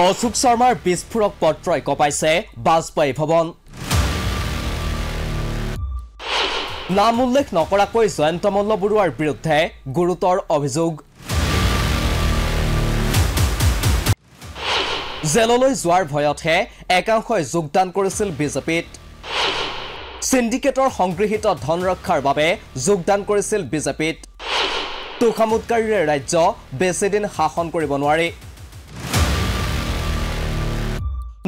অশোক শৰ্মাৰ বিস্ফোৰক পত্ৰই কপাইছে বাজপেয়ী ভৱন। নাম উল্লেখ নকৰাকৈ জয়ন্ত মল্ল বৰুৱাৰ বিৰুদ্ধে গুৰুতৰ অভিযোগ। জেললৈ যোৱাৰ ভয়তহে একাংশই যোগদান কৰিছিল বিজেপিত। সিন্ডিকেটৰ সংগৃহীত ধন ৰক্ষাৰ বাবে যোগদান কৰিছিল বিজেপিত। তোষামোদকাৰীৰে ৰাজ্য বেছিদিন শাসন কৰিব নোৱাৰি।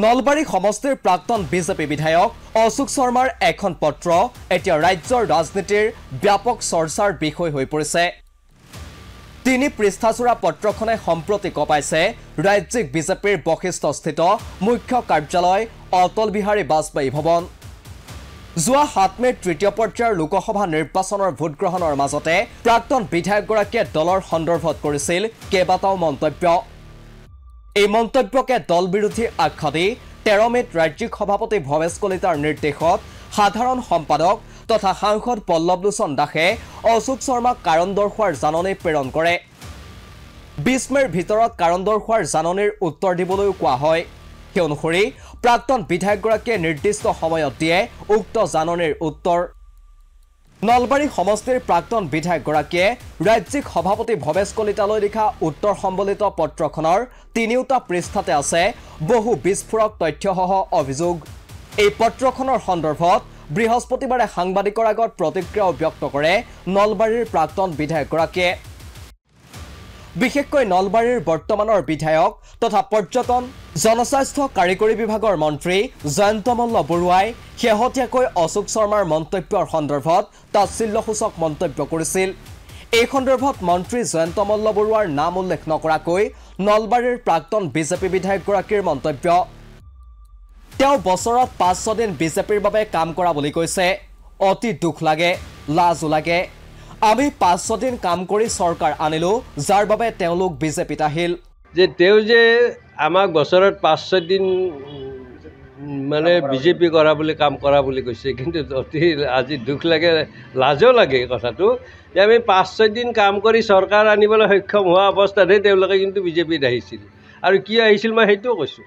নলবাৰী সমষ্টিৰ প্ৰাক্তন বিজেপি বিধায়ক অশোক শৰ্মাৰ এখন পত্ৰ এতিয়া ৰাজ্যৰ ৰাজনীতিৰ ব্যাপক চৰ্চাৰ বিষয় হৈ পৰিছে। 3 পৃষ্ঠাজোৰা পত্ৰখনে সম্প্ৰতি কপাইছে ৰাজ্যিক বিজেপিৰ বশিষ্ঠস্থিত মুখ্য কাৰ্যালয় অটল বিহাৰী বাজপেয়ী ভৱন। যোৱা 7 মে'ত তৃতীয় পৰ্যায়ৰ লোকসভা নিৰ্বাচনৰ ভোটগ্ৰহণৰ মাজতে প্ৰাক্তন বিধায়কগৰাকীয়ে দলৰ সন্দৰ্ভত কৰিছিল কেইবাটাও মন্তব্য। এই মন্তব্যকে দল বিৰোধী আখ্যা দি 13 মে'ত ৰাজ্যিক সভাপতি ভৱেশ কলিতাৰ নিৰ্দেশত সাধাৰণ সম্পাদক তথা সাংসদ পল্লৱলোচন দাসে অশোক শৰ্মাক কাৰণ দৰ্শোৱাৰ জাননী প্ৰেৰণ কৰে। 20 মে'ৰ ভিতৰত কাৰণ দৰ্শোৱাৰ জাননীৰ উত্তৰ দিবলৈও কোৱা হয়। সেই অনুসৰি প্ৰাক্তন বিধায়কগৰাকীয়ে নিৰ্দিষ্ট সময়ত দিয়ে উক্ত জাননীৰ উত্তৰ। নলবাৰী সমষ্টিৰ প্ৰাক্তন বিধায়কগৰাকীয়ে ৰাজ্যিক সভাপতি ভৱেশ কলিতালৈ লিখা উত্তৰ সম্বলিত পত্ৰখনৰ 3টা পৃষ্ঠাতে আছে বহু বিস্ফোৰক তথ্যসহ অভিযোগ। এই পত্ৰখনৰ সন্দৰ্ভত বৃহস্পতিবাৰে সাংবাদিকৰ আগত প্ৰতিক্ৰিয়াও ব্যক্ত কৰে নলবাৰীৰ প্ৰাক্তন বিধায়কগৰাকীয়ে। বিশেষকৈ নলবাৰীৰ বৰ্তমানৰ বিধায়ক তথা পৰ্যটন জনস্বাস্থ্য কাৰিকৰী বিভাগৰ মন্ত্ৰী জয়ন্ত মল্ল বৰুৱাই শেহতীয়াকৈ অশোক শৰ্মাৰ মন্তব্যৰ সন্দৰ্ভত তাচ্ছিল্যসূচক মন্তব্য কৰিছিল। এই সন্দৰ্ভত মন্ত্ৰী জয়ন্ত মল্ল বৰুৱাৰ নাম উল্লেখ নকৰাকৈ নলবাৰীৰ প্ৰাক্তন বিজেপি বিধায়কগৰাকীৰ মন্তব্য। তেওঁ বছৰত 5-6 দিন বিজেপিৰ বাবে কাম কৰা বুলি কৈছে। অতি দুখ লাগে, লাজো লাগে। আমি 5-6 দিন কাম কৰি চৰকাৰ আনিলো, যাৰ বাবে তেওঁলোক বিজেপিত আহিল। যে তেওঁ যে আমাক বছৰত 5-6 দিন মানে বিজেপি কৰা বুলি কাম কৰা বুলি কৈছে, কিন্তু অতি আজি দুখ লাগে, লাজো লাগে কথাটো যে আমি 5-6 দিন কাম কৰি চৰকাৰ আনিবলৈ সক্ষম হোৱা অৱস্থাতহে তেওঁলোকে কিন্তু বিজেপিত আহিছিল। আৰু কি আহিছিল মই সেইটোও কৈছোঁ।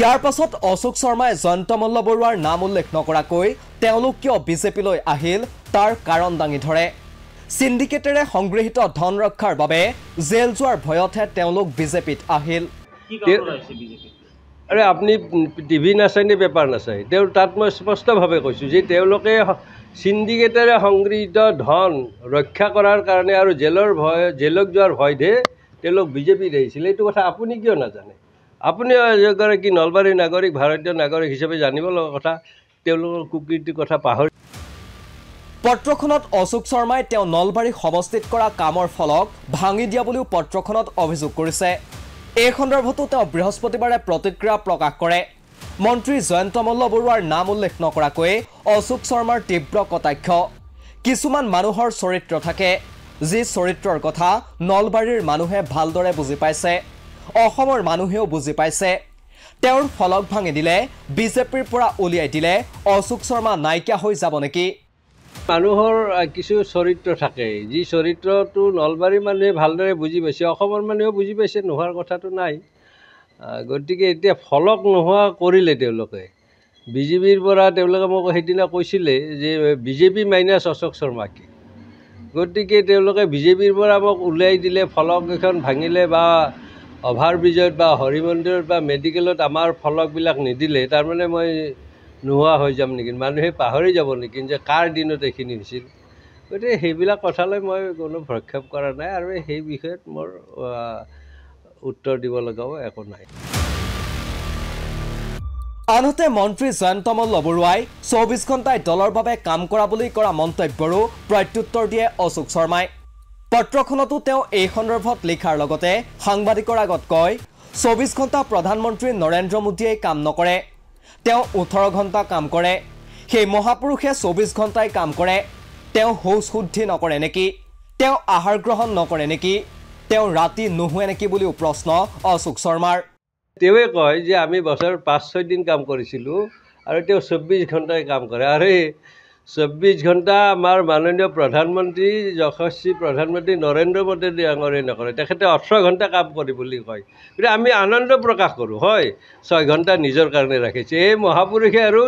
ইয়াৰ পাছত অশোক শৰ্মাই জয়ন্ত মল্ল বৰুৱাৰ নাম উল্লেখ নকৰাকৈ তেওঁলোক কিয় বিজেপিলৈ আহিল তাৰ কাৰণ দাঙি ধৰে। সিন্ডিকেটেৰে সংগৃহীত ধন ৰক্ষাৰ বাবে জেল যোৱাৰ ভয়তহে তেওঁলোক বিজেপিত আহিল। আৰে আপুনি টিভি নাচায় নে পেপাৰ নাচায়? তাত মই স্পষ্টভাৱে কৈছোঁ যে তেওঁলোকে সিন্ডিকেটেৰে সংগৃহীত ধন ৰক্ষা কৰাৰ কাৰণে আৰু জেলক যোৱাৰ ভয়তহে তেওঁলোক বিজেপিত আহিছিল। এইটো কথা আপুনি কিয় নাজানে? আপুনি এগৰাকী নলবাৰীৰ নাগৰিক, ভাৰতীয় নাগৰিক হিচাপে জানিব লগা কথা। তেওঁলোকৰ কুকীৰ্তিৰ কথা পাহৰি পত্ৰখনত অশোক শৰ্মাই তেওঁ নলবাৰী সমষ্টিত কৰা কামৰ ফলক ভাঙি দিয়া বুলিও পত্ৰখনত অভিযোগ কৰিছে। এই সন্দৰ্ভতো তেওঁ বৃহস্পতিবাৰে প্ৰতিক্ৰিয়া প্ৰকাশ কৰে। মন্ত্ৰী জয়ন্ত মল্ল বৰুৱাৰ নাম উল্লেখ নকৰাকৈ অশোক শৰ্মাৰ তীব্ৰ কটাক্ষ। কিছুমান মানুহৰ চৰিত্ৰ থাকে, যি চৰিত্ৰৰ কথা নলবাৰীৰ মানুহে ভালদৰে বুজি পাইছে, অসমৰ মানুহেও বুজি পাইছে। তেওঁৰ ফলক ভাঙি দিলে, বিজেপিৰ পৰা উলিয়াই দিলে অশোক শৰ্মা নাইকিয়া হৈ যাব নেকি? মানুহৰ কিছু চৰিত্ৰ থাকে, যি চৰিত্ৰটো নলবাৰীৰ মানুহে ভালদৰে বুজি পাইছে, অসমৰ মানুহেও বুজি পাইছে, নোহোৱাৰ কথাটো নাই। গতিকে এতিয়া ফলক নোহোৱা কৰিলে তেওঁলোকে। বিজেপিৰ পৰা তেওঁলোকে মোক সেইদিনা কৈছিলে যে বিজেপি মাইনাছ অশোক শৰ্মাকে। গতিকে তেওঁলোকে বিজেপিৰ পৰা মোক উলিয়াই দিলে, ফলক এখন ভাঙিলে বা অভাৰব্ৰিজত বা হৰি মন্দিৰত বা মেডিকেলত আমাৰ ফলকবিলাক নিদিলে, তাৰমানে মই নোহোৱা হৈ যাম নেকি? মানুহে পাহৰি যাব নেকি যে কাৰ দিনত এইখিনি হৈছিল? গতিকে সেইবিলাক কথালৈ মই কোনো ভ্ৰক্ষেপ কৰা নাই আৰু সেই বিষয়ত মোৰ উত্তৰ দিব লগাও একো নাই। আনহাতে মন্ত্ৰী জয়ন্ত মল্ল বৰুৱাই 24 ঘণ্টাই দলৰ বাবে কাম কৰা বুলি কৰা মন্তব্যৰো প্ৰত্যুত্তৰ দিয়ে অশোক শৰ্মাই। পত্ৰখনতো তেওঁ এই সন্দৰ্ভত লিখাৰ লগতে সাংবাদিকৰ আগত কয়, 24 ঘণ্টা প্ৰধানমন্ত্ৰী নৰেন্দ্ৰ মোদীয়ে কাম নকৰে, তেওঁ 18 ঘণ্টা কাম কৰে। সেই মহাপুৰুষে 24 ঘণ্টাই কাম কৰে। তেওঁ শৌচ শুদ্ধি নকৰে নেকি? তেওঁ আহাৰ গ্ৰহণ নকৰে নেকি? তেওঁ ৰাতি নুশুৱে নেকি বুলিও প্ৰশ্ন অশোক শৰ্মাৰ। তেওঁৱে কয় যে আমি বছৰত 5-6 দিন কাম কৰিছিলোঁ আৰু তেওঁ 24 ঘণ্টাই কাম কৰে। আৰু 24 ঘণ্টা আমাৰ মাননীয় প্ৰধানমন্ত্ৰী যশস্বী প্ৰধানমন্ত্ৰী নৰেন্দ্ৰ মোদী ডাঙৰে নকৰে, তেখেতে 18 ঘণ্টা কাম কৰে বুলি কয়। গতিকে আমি আনন্দ প্ৰকাশ কৰোঁ, হয় 6 ঘণ্টা নিজৰ কাৰণে ৰাখিছে। এই মহাপুৰুষে আৰু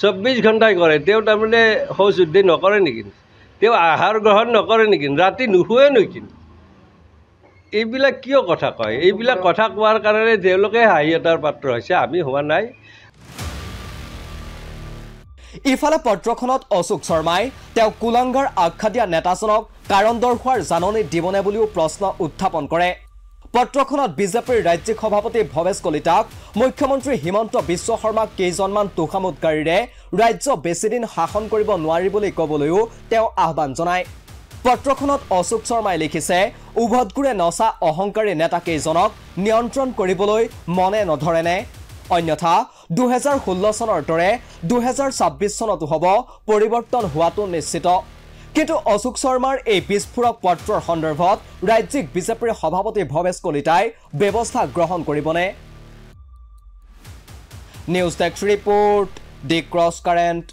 24 ঘণ্টাই কৰে। তেওঁ তাৰমানে শৌচ শুদ্ধি নকৰে নেকি? তেওঁ আহাৰ গ্ৰহণ নকৰে নেকি? ৰাতি নুশুৱে নেকি? এইবিলাক কিয় কথা কয়? এইবিলাক কথা কোৱাৰ কাৰণে তেওঁলোকে হাঁহি এটাৰ পাত্ৰ হৈছে, আমি হোৱা নাই। ইফালে পত্ৰখনত অশোক শৰ্মাই তেওঁ কুলাংগাৰ আখ্যা দিয়া নেতাজনক কাৰণ দৰ্শোৱাৰ জাননী দিবনে বুলিও প্ৰশ্ন উত্থাপন কৰে। পত্ৰখনত বিজেপিৰ ৰাজ্যিক সভাপতি ভৱেশ কলিতাক মুখ্যমন্ত্ৰী হিমন্ত বিশ্ব শৰ্মাক কেইজনমান তোষামোদকাৰীৰে ৰাজ্য বেছিদিন শাসন কৰিব নোৱাৰি বুলি ক'বলৈও তেওঁ আহ্বান জনায়। পত্ৰখনত অশোক শৰ্মাই লিখিছে, উভতগুৰে নচা অহংকাৰী নেতাকেইজনক নিয়ন্ত্ৰণ কৰিবলৈ মনে নধৰেনে? অন্যথা 2016 চনৰ দৰে 2026 চনতো হ'ব পৰিৱৰ্তন হোৱাটো নিশ্চিত। কিন্তু অশোক শৰ্মাৰ এই বিস্ফোৰক পত্ৰৰ সন্দৰ্ভত ৰাজ্যিক বিজেপিৰ সভাপতি ভৱেশ কলিতাই ব্যৱস্থা গ্ৰহণ কৰিবনে? নিউজ ডেস্ক ৰিপোৰ্ট, দি ক্ৰছ কাৰেণ্ট।